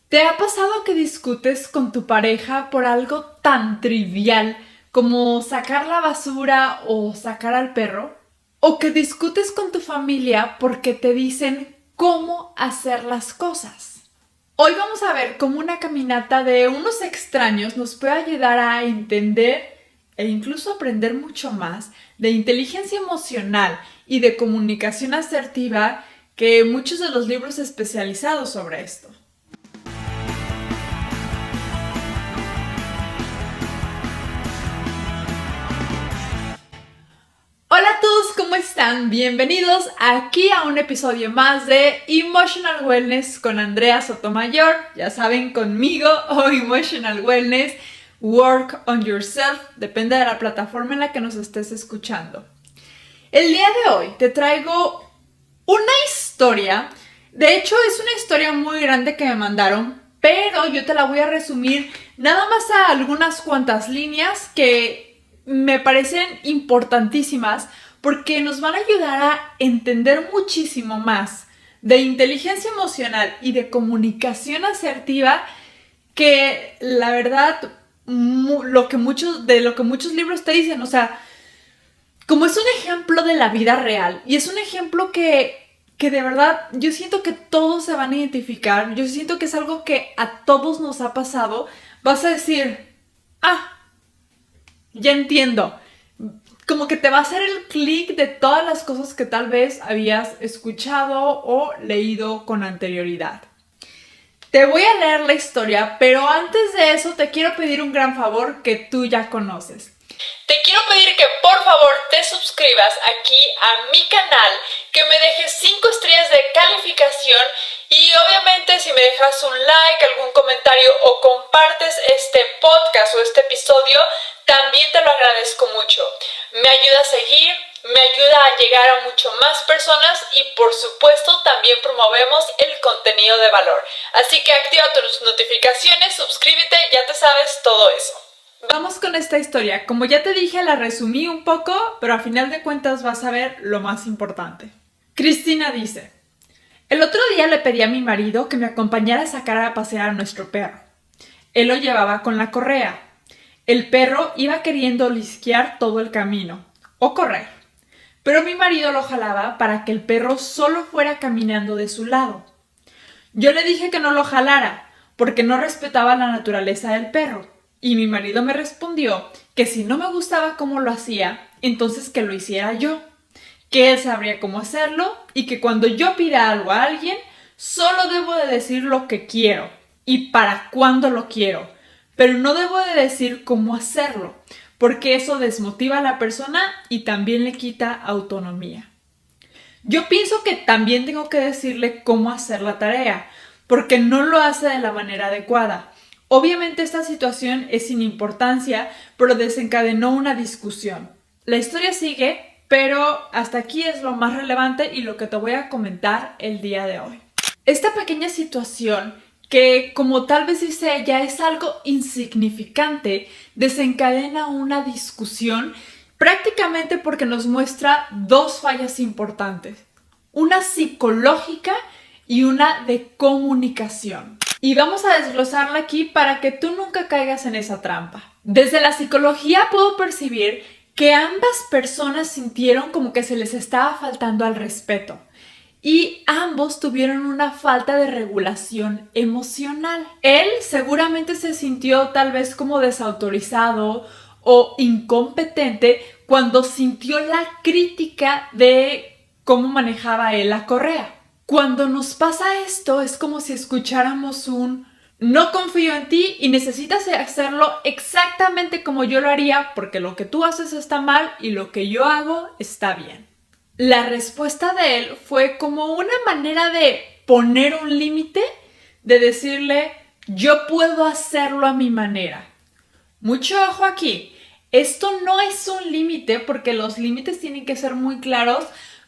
¿Te ha pasado que discutes con tu pareja por algo tan trivial como sacar la basura o sacar al perro? ¿O que discutes con tu familia porque te dicen cómo hacer las cosas? Hoy vamos a ver cómo una caminata de unos extraños nos puede ayudar a entender e incluso aprender mucho más de inteligencia emocional y de comunicación asertiva que muchos de los libros especializados sobre esto. Hola a todos, ¿cómo están? Bienvenidos aquí a un episodio más de Emotional Wellness con Andrea Sotomayor. Ya saben, conmigo o Emotional Wellness, Work on Yourself, depende de la plataforma en la que nos estés escuchando. El día de hoy te traigo una historia, de hecho es una historia muy grande que me mandaron, pero yo te la voy a resumir nada más a algunas cuantas líneas que me parecen importantísimas porque nos van a ayudar a entender muchísimo más de inteligencia emocional y de comunicación asertiva que la verdad lo que muchos libros te dicen, o sea, como es un ejemplo de la vida real y es un ejemplo que de verdad yo siento que todos se van a identificar, yo siento que es algo que a todos nos ha pasado, vas a decir, ah, ya entiendo. Como que te va a hacer el clic de todas las cosas que tal vez habías escuchado o leído con anterioridad. Te voy a leer la historia, pero antes de eso te quiero pedir un gran favor que tú ya conoces. Te quiero pedir que por favor te suscribas aquí a mi canal, que me dejes 5 estrellas de calificación y obviamente si me dejas un like, algún comentario o compartes este podcast o este episodio, también te lo agradezco mucho. Me ayuda a seguir, me ayuda a llegar a mucho más personas y por supuesto también promovemos el contenido de valor. Así que activa tus notificaciones, suscríbete, ya te sabes todo eso. Vamos con esta historia. Como ya te dije, la resumí un poco, pero a final de cuentas vas a ver lo más importante. Cristina dice: el otro día le pedí a mi marido que me acompañara a sacar a pasear a nuestro perro. Él lo llevaba con la correa. El perro iba queriendo lisquear todo el camino, o correr, pero mi marido lo jalaba para que el perro solo fuera caminando de su lado. Yo le dije que no lo jalara, porque no respetaba la naturaleza del perro, y mi marido me respondió que si no me gustaba cómo lo hacía, entonces que lo hiciera yo, que él sabría cómo hacerlo, y que cuando yo pida algo a alguien, solo debo de decir lo que quiero, y para cuándo lo quiero, pero no debo de decir cómo hacerlo, porque eso desmotiva a la persona y también le quita autonomía. Yo pienso que también tengo que decirle cómo hacer la tarea, porque no lo hace de la manera adecuada. Obviamente esta situación es sin importancia, pero desencadenó una discusión. La historia sigue, pero hasta aquí es lo más relevante y lo que te voy a comentar el día de hoy. Esta pequeña situación, que como tal vez dice ella es algo insignificante, desencadena una discusión prácticamente porque nos muestra dos fallas importantes, una psicológica y una de comunicación. Y vamos a desglosarla aquí para que tú nunca caigas en esa trampa. Desde la psicología puedo percibir que ambas personas sintieron como que se les estaba faltando al respeto. Y ambos tuvieron una falta de regulación emocional. Él seguramente se sintió tal vez como desautorizado o incompetente cuando sintió la crítica de cómo manejaba él la correa. Cuando nos pasa esto es como si escucháramos un no confío en ti y necesitas hacerlo exactamente como yo lo haría porque lo que tú haces está mal y lo que yo hago está bien. La respuesta de él fue como una manera de poner un límite, de decirle, yo puedo hacerlo a mi manera. Mucho ojo aquí, esto no es un límite porque los límites tienen que ser muy claros,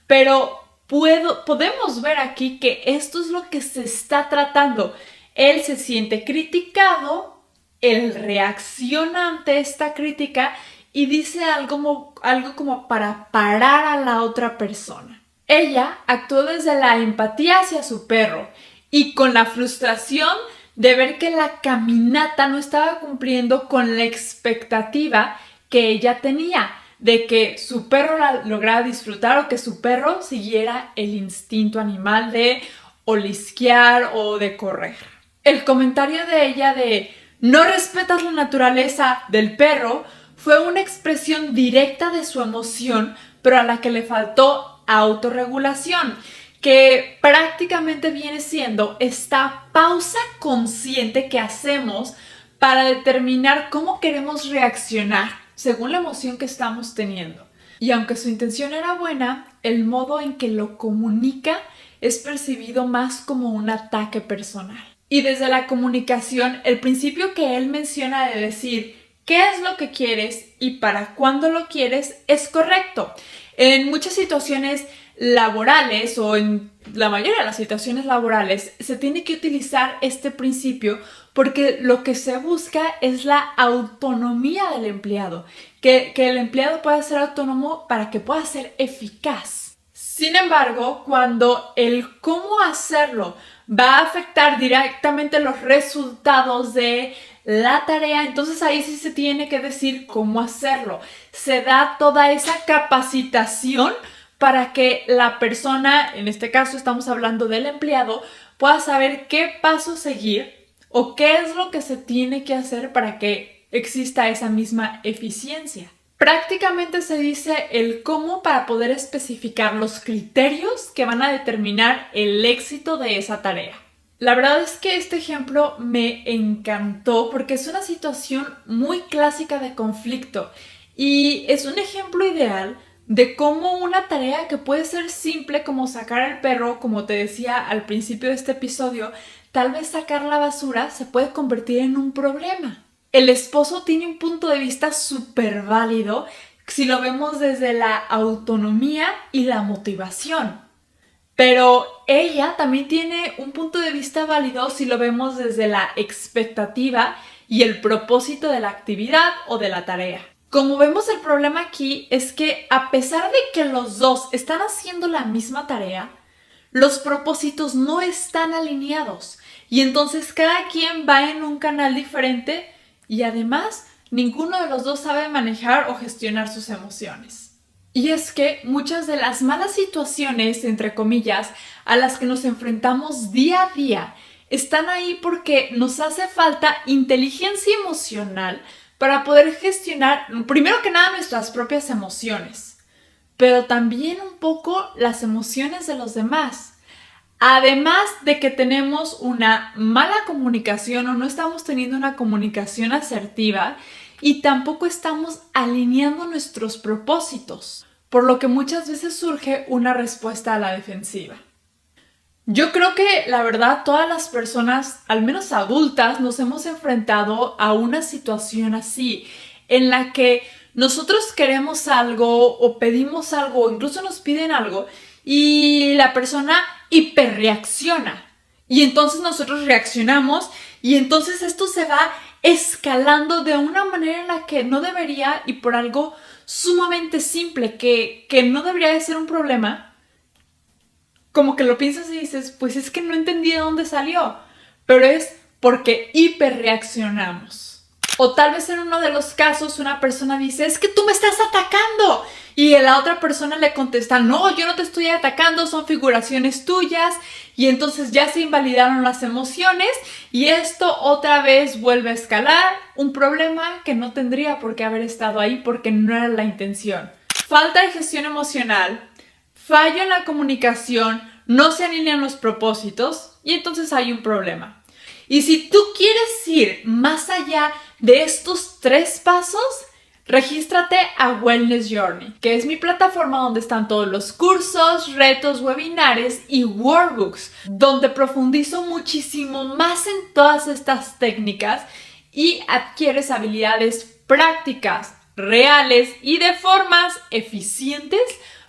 pero podemos ver aquí que esto es lo que se está tratando. Él se siente criticado, él reacciona ante esta crítica y dice algo como para parar a la otra persona. Ella actuó desde la empatía hacia su perro y con la frustración de ver que la caminata no estaba cumpliendo con la expectativa que ella tenía, de que su perro la lograra disfrutar o que su perro siguiera el instinto animal de olisquear o de correr. El comentario de ella de no respetas la naturaleza del perro fue una expresión directa de su emoción, pero a la que le faltó autorregulación, que prácticamente viene siendo esta pausa consciente que hacemos para determinar cómo queremos reaccionar según la emoción que estamos teniendo. Y aunque su intención era buena, el modo en que lo comunica es percibido más como un ataque personal. Y desde la comunicación, el principio que él menciona de decir qué es lo que quieres y para cuándo lo quieres es correcto. En muchas situaciones laborales o en la mayoría de las situaciones laborales se tiene que utilizar este principio porque lo que se busca es la autonomía del empleado, que el empleado pueda ser autónomo para que pueda ser eficaz. Sin embargo, cuando el cómo hacerlo va a afectar directamente los resultados de la tarea, entonces ahí sí se tiene que decir cómo hacerlo. Se da toda esa capacitación para que la persona, en este caso estamos hablando del empleado, pueda saber qué paso seguir o qué es lo que se tiene que hacer para que exista esa misma eficiencia. Prácticamente se dice el cómo para poder especificar los criterios que van a determinar el éxito de esa tarea. La verdad es que este ejemplo me encantó porque es una situación muy clásica de conflicto y es un ejemplo ideal de cómo una tarea que puede ser simple como sacar al perro, como te decía al principio de este episodio, tal vez sacar la basura se puede convertir en un problema. El esposo tiene un punto de vista súper válido si lo vemos desde la autonomía y la motivación. Pero ella también tiene un punto de vista válido si lo vemos desde la expectativa y el propósito de la actividad o de la tarea. Como vemos, el problema aquí es que a pesar de que los dos están haciendo la misma tarea, los propósitos no están alineados y entonces cada quien va en un canal diferente y además ninguno de los dos sabe manejar o gestionar sus emociones. Y es que muchas de las malas situaciones, entre comillas, a las que nos enfrentamos día a día, están ahí porque nos hace falta inteligencia emocional para poder gestionar, primero que nada, nuestras propias emociones, pero también un poco las emociones de los demás. Además de que tenemos una mala comunicación o no estamos teniendo una comunicación asertiva y tampoco estamos alineando nuestros propósitos, por lo que muchas veces surge una respuesta a la defensiva. Yo creo que la verdad todas las personas, al menos adultas, nos hemos enfrentado a una situación así, en la que nosotros queremos algo o pedimos algo o incluso nos piden algo y la persona hiperreacciona. Y entonces nosotros reaccionamos y entonces esto se va escalando de una manera en la que no debería y por algo sumamente simple que no debería de ser un problema. Como que lo piensas y dices, pues es que no entendí de dónde salió, pero es porque hiperreaccionamos. O tal vez en uno de los casos una persona dice, es que tú me estás atacando. Y la otra persona le contesta, no, yo no te estoy atacando, son figuraciones tuyas. Y entonces ya se invalidaron las emociones y esto otra vez vuelve a escalar un problema que no tendría por qué haber estado ahí porque no era la intención. Falta de gestión emocional, fallo en la comunicación, no se alinean los propósitos y entonces hay un problema. Y si tú quieres ir más allá de estos 3 pasos, regístrate a Wellness Journey, que es mi plataforma donde están todos los cursos, retos, webinares y workbooks, donde profundizo muchísimo más en todas estas técnicas y adquieres habilidades prácticas, reales y de formas eficientes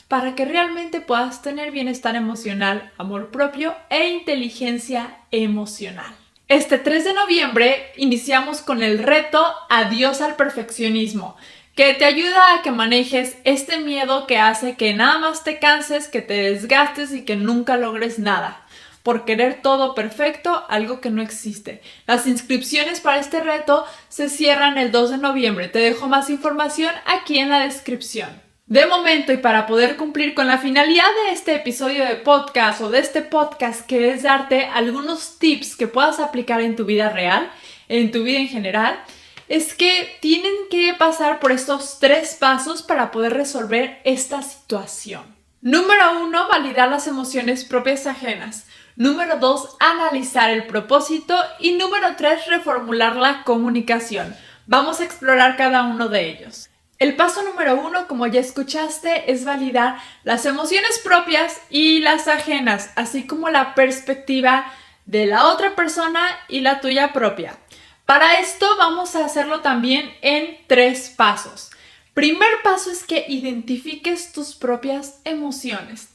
para que realmente puedas tener bienestar emocional, amor propio e inteligencia emocional. Este 3 de noviembre iniciamos con el reto Adiós al perfeccionismo, que te ayuda a que manejes este miedo que hace que nada más te canses, que te desgastes y que nunca logres nada. por querer todo perfecto, algo que no existe. Las inscripciones para este reto se cierran el 2 de noviembre. Te dejo más información aquí en la descripción. De momento, y para poder cumplir con la finalidad de este episodio de podcast o de este podcast, que es darte algunos tips que puedas aplicar en tu vida real, en tu vida en general, es que tienen que pasar por estos 3 pasos para poder resolver esta situación. Número 1, validar las emociones propias ajenas. Número 2, analizar el propósito. Y número 3, reformular la comunicación. Vamos a explorar cada uno de ellos. El paso número 1, como ya escuchaste, es validar las emociones propias y las ajenas, así como la perspectiva de la otra persona y la tuya propia. Para esto vamos a hacerlo también en 3 pasos. Primer paso es que identifiques tus propias emociones.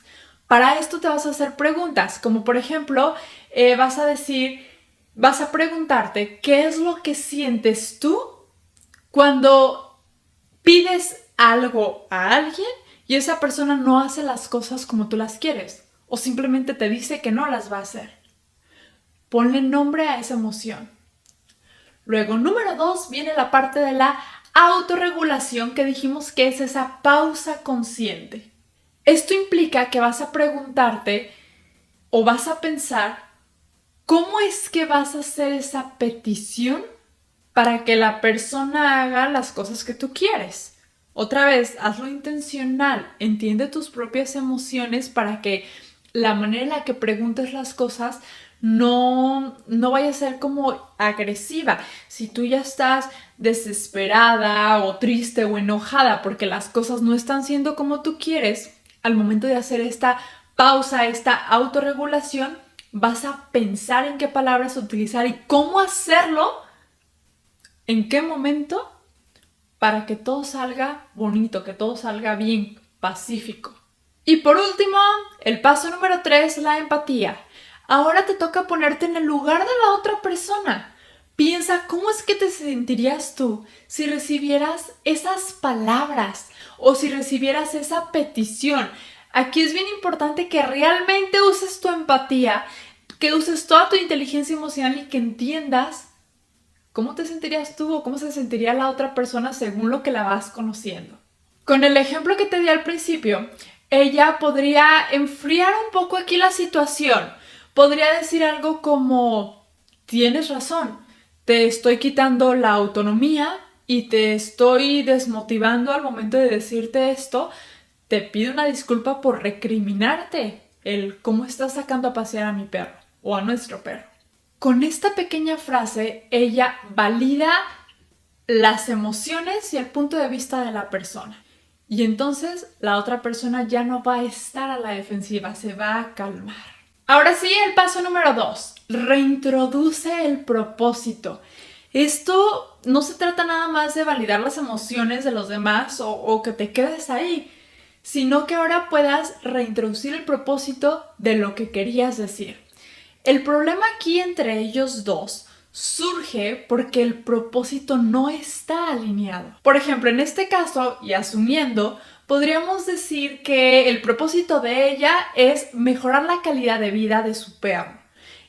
Para esto te vas a hacer preguntas, como por ejemplo, vas a preguntarte qué es lo que sientes tú cuando pides algo a alguien y esa persona no hace las cosas como tú las quieres o simplemente te dice que no las va a hacer. Ponle nombre a esa emoción. Luego, número 2, viene la parte de la autorregulación que dijimos que es esa pausa consciente. Esto implica que vas a preguntarte o vas a pensar cómo es que vas a hacer esa petición para que la persona haga las cosas que tú quieres. Otra vez, hazlo intencional. Entiende tus propias emociones para que la manera en la que preguntes las cosas no vaya a ser como agresiva. Si tú ya estás desesperada o triste o enojada porque las cosas no están siendo como tú quieres, al momento de hacer esta pausa, esta autorregulación, vas a pensar en qué palabras utilizar y cómo hacerlo. ¿En qué momento? Para que todo salga bonito, que todo salga bien, pacífico. Y por último, el paso número 3, la empatía. Ahora te toca ponerte en el lugar de la otra persona. Piensa cómo es que te sentirías tú si recibieras esas palabras o si recibieras esa petición. Aquí es bien importante que realmente uses tu empatía, que uses toda tu inteligencia emocional y que entiendas ¿cómo te sentirías tú o cómo se sentiría la otra persona según lo que la vas conociendo? Con el ejemplo que te di al principio, ella podría enfriar un poco aquí la situación. Podría decir algo como, tienes razón, te estoy quitando la autonomía y te estoy desmotivando al momento de decirte esto. Te pido una disculpa por recriminarte el cómo estás sacando a pasear a mi perro o a nuestro perro. Con esta pequeña frase, ella valida las emociones y el punto de vista de la persona. Y entonces la otra persona ya no va a estar a la defensiva, se va a calmar. Ahora sí, el paso número 2. Reintroduce el propósito. Esto no se trata nada más de validar las emociones de los demás o que te quedes ahí, sino que ahora puedas reintroducir el propósito de lo que querías decir. El problema aquí entre ellos dos surge porque el propósito no está alineado. Por ejemplo, en este caso, y asumiendo, podríamos decir que el propósito de ella es mejorar la calidad de vida de su perro.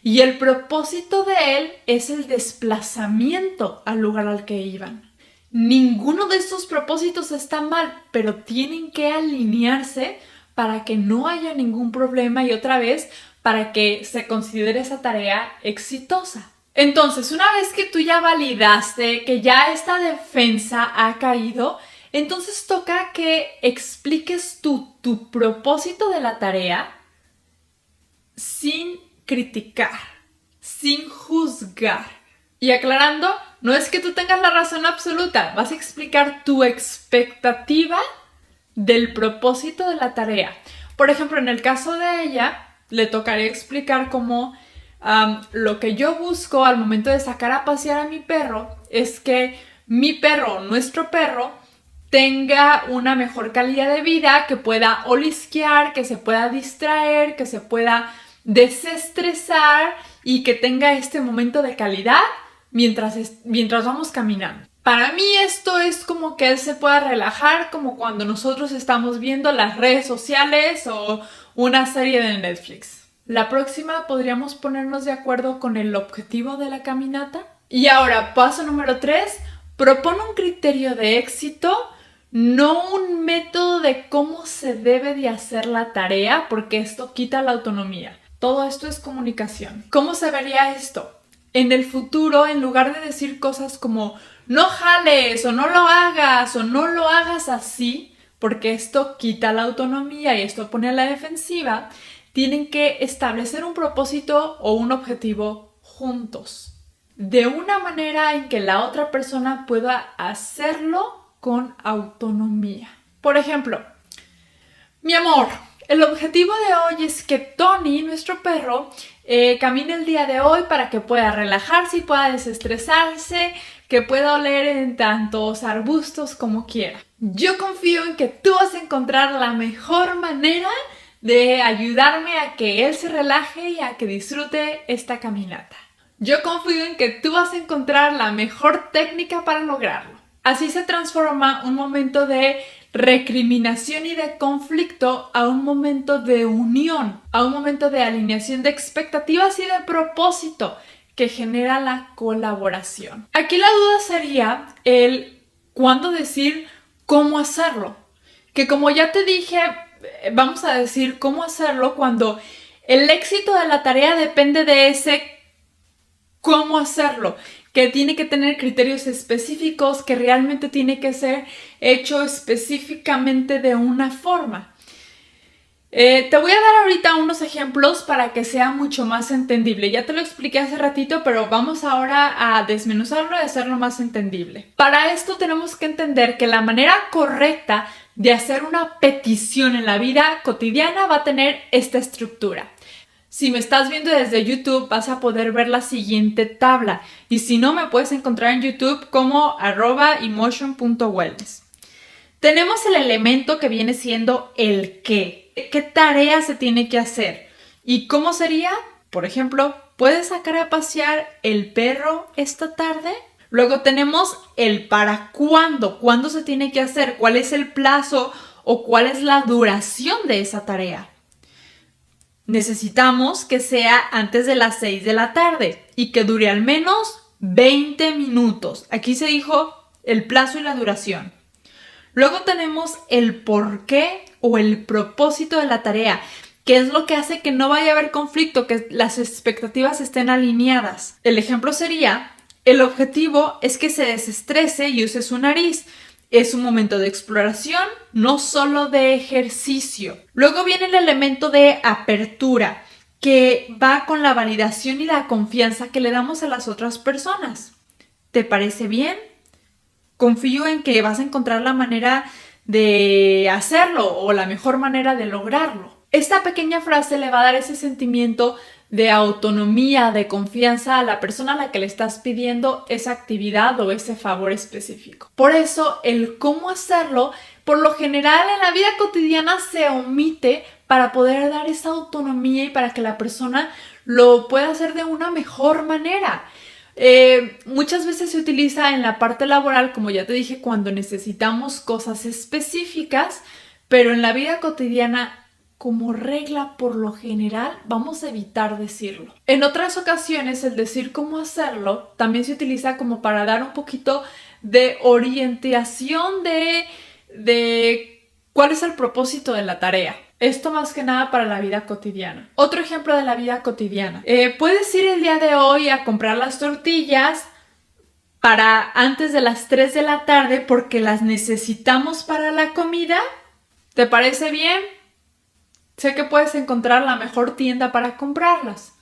Y el propósito de él es el desplazamiento al lugar al que iban. Ninguno de estos propósitos está mal, pero tienen que alinearse para que no haya ningún problema y otra vez para que se considere esa tarea exitosa. Entonces, una vez que tú ya validaste que ya esta defensa ha caído, entonces toca que expliques tu propósito de la tarea sin criticar, sin juzgar. Y aclarando, no es que tú tengas la razón absoluta, vas a explicar tu expectativa del propósito de la tarea. Por ejemplo, en el caso de ella, le tocaría explicar cómo lo que yo busco al momento de sacar a pasear a mi perro es que mi perro, nuestro perro, tenga una mejor calidad de vida, que pueda olisquear, que se pueda distraer, que se pueda desestresar y que tenga este momento de calidad mientras vamos caminando. Para mí esto es como que él se pueda relajar, como cuando nosotros estamos viendo las redes sociales o una serie de Netflix. La próxima podríamos ponernos de acuerdo con el objetivo de la caminata. Y ahora, paso número 3, propone un criterio de éxito, no un método de cómo se debe de hacer la tarea, porque esto quita la autonomía. Todo esto es comunicación. ¿Cómo se vería esto? En el futuro, en lugar de decir cosas como no jales o no lo hagas así, porque esto quita la autonomía y esto pone a la defensiva, tienen que establecer un propósito o un objetivo juntos, de una manera en que la otra persona pueda hacerlo con autonomía. Por ejemplo, mi amor, el objetivo de hoy es que Tony, nuestro perro, camine el día de hoy para que pueda relajarse y pueda desestresarse, que pueda oler en tantos arbustos como quiera. Yo confío en que tú vas a encontrar la mejor manera de ayudarme a que él se relaje y a que disfrute esta caminata. Yo confío en que tú vas a encontrar la mejor técnica para lograrlo. Así se transforma un momento de recriminación y de conflicto a un momento de unión, a un momento de alineación de expectativas y de propósito que genera la colaboración. Aquí la duda sería el cuándo decir cómo hacerlo. Que como ya te dije, vamos a decir cómo hacerlo cuando el éxito de la tarea depende de ese cómo hacerlo, que tiene que tener criterios específicos, que realmente tiene que ser hecho específicamente de una forma. Te voy a dar ahorita unos ejemplos para que sea mucho más entendible. Ya te lo expliqué hace ratito, pero vamos ahora a desmenuzarlo y hacerlo más entendible. Para esto tenemos que entender que la manera correcta de hacer una petición en la vida cotidiana va a tener esta estructura. Si me estás viendo desde YouTube, vas a poder ver la siguiente tabla. Y si no, me puedes encontrar en YouTube como @emotion.wellness. Tenemos el elemento que viene siendo el qué. ¿Qué tarea se tiene que hacer? ¿Y cómo sería? Por ejemplo, ¿puedes sacar a pasear el perro esta tarde? Luego tenemos el para cuándo. ¿Cuándo se tiene que hacer? ¿Cuál es el plazo o cuál es la duración de esa tarea? Necesitamos que sea antes de las 6 de la tarde y que dure al menos 20 minutos. Aquí se dijo el plazo y la duración. Luego tenemos el por qué o el propósito de la tarea, que es lo que hace que no vaya a haber conflicto, que las expectativas estén alineadas. El ejemplo sería, el objetivo es que se desestrese y use su nariz. Es un momento de exploración, no solo de ejercicio. Luego viene el elemento de apertura, que va con la validación y la confianza que le damos a las otras personas. ¿Te parece bien? Confío en que vas a encontrar la manera de hacerlo o la mejor manera de lograrlo. Esta pequeña frase le va a dar ese sentimiento de autonomía, de confianza a la persona a la que le estás pidiendo esa actividad o ese favor específico. Por eso, el cómo hacerlo, por lo general en la vida cotidiana se omite para poder dar esa autonomía y para que la persona lo pueda hacer de una mejor manera. Muchas veces se utiliza en la parte laboral, como ya te dije, cuando necesitamos cosas específicas, pero en la vida cotidiana, como regla, por lo general, vamos a evitar decirlo. En otras ocasiones, el decir cómo hacerlo también se utiliza como para dar un poquito de orientación de cuál es el propósito de la tarea. Esto más que nada para la vida cotidiana. Otro ejemplo de la vida cotidiana. Puedes ir el día de hoy a comprar las tortillas para antes de las 3 de la tarde porque las necesitamos para la comida. ¿Te parece bien? Sé que puedes encontrar la mejor tienda para comprarlas,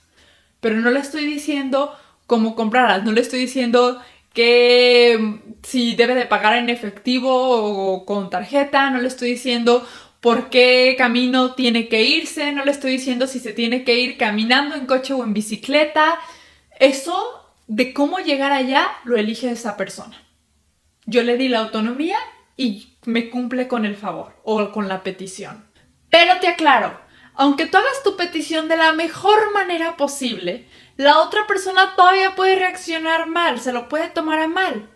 pero no le estoy diciendo cómo comprarlas, no le estoy diciendo que si debe de pagar en efectivo o con tarjeta, no le estoy diciendo por qué camino tiene que irse, no le estoy diciendo si se tiene que ir caminando, en coche o en bicicleta. Eso de cómo llegar allá lo elige esa persona. Yo le di la autonomía y me cumple con el favor o con la petición. Pero te aclaro, aunque tú hagas tu petición de la mejor manera posible, la otra persona todavía puede reaccionar mal, se lo puede tomar a mal.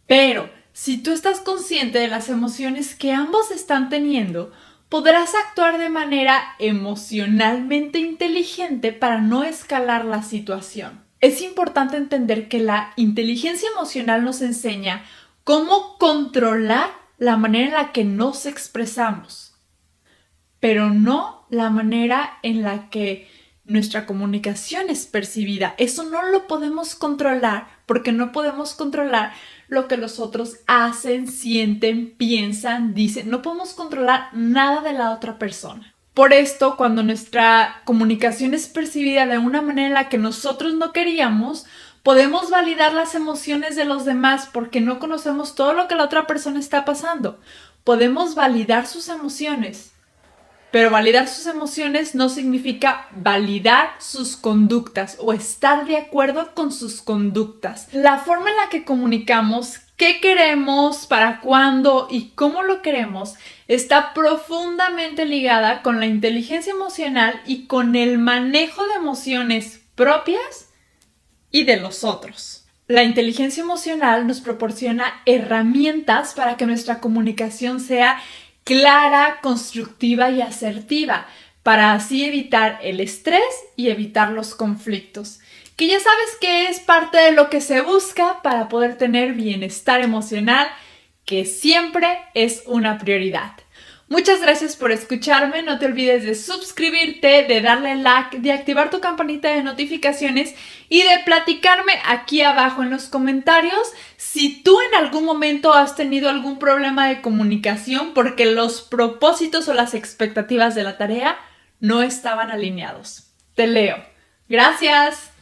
Pero si tú estás consciente de las emociones que ambos están teniendo, podrás actuar de manera emocionalmente inteligente para no escalar la situación. Es importante entender que la inteligencia emocional nos enseña cómo controlar la manera en la que nos expresamos, pero no la manera en la que nuestra comunicación es percibida. Eso no lo podemos controlar porque no podemos controlar lo que los otros hacen, sienten, piensan, dicen. No podemos controlar nada de la otra persona. Por esto, cuando nuestra comunicación es percibida de una manera en la que nosotros no queríamos, podemos validar las emociones de los demás porque no conocemos todo lo que la otra persona está pasando. Podemos validar sus emociones. Pero validar sus emociones no significa validar sus conductas o estar de acuerdo con sus conductas. La forma en la que comunicamos qué queremos, para cuándo y cómo lo queremos está profundamente ligada con la inteligencia emocional y con el manejo de emociones propias y de los otros. La inteligencia emocional nos proporciona herramientas para que nuestra comunicación sea clara, constructiva y asertiva, para así evitar el estrés y evitar los conflictos, que ya sabes que es parte de lo que se busca para poder tener bienestar emocional, que siempre es una prioridad. Muchas gracias por escucharme, no te olvides de suscribirte, de darle like, de activar tu campanita de notificaciones y de platicarme aquí abajo en los comentarios si tú en algún momento has tenido algún problema de comunicación porque los propósitos o las expectativas de la tarea no estaban alineados. Te leo. Gracias.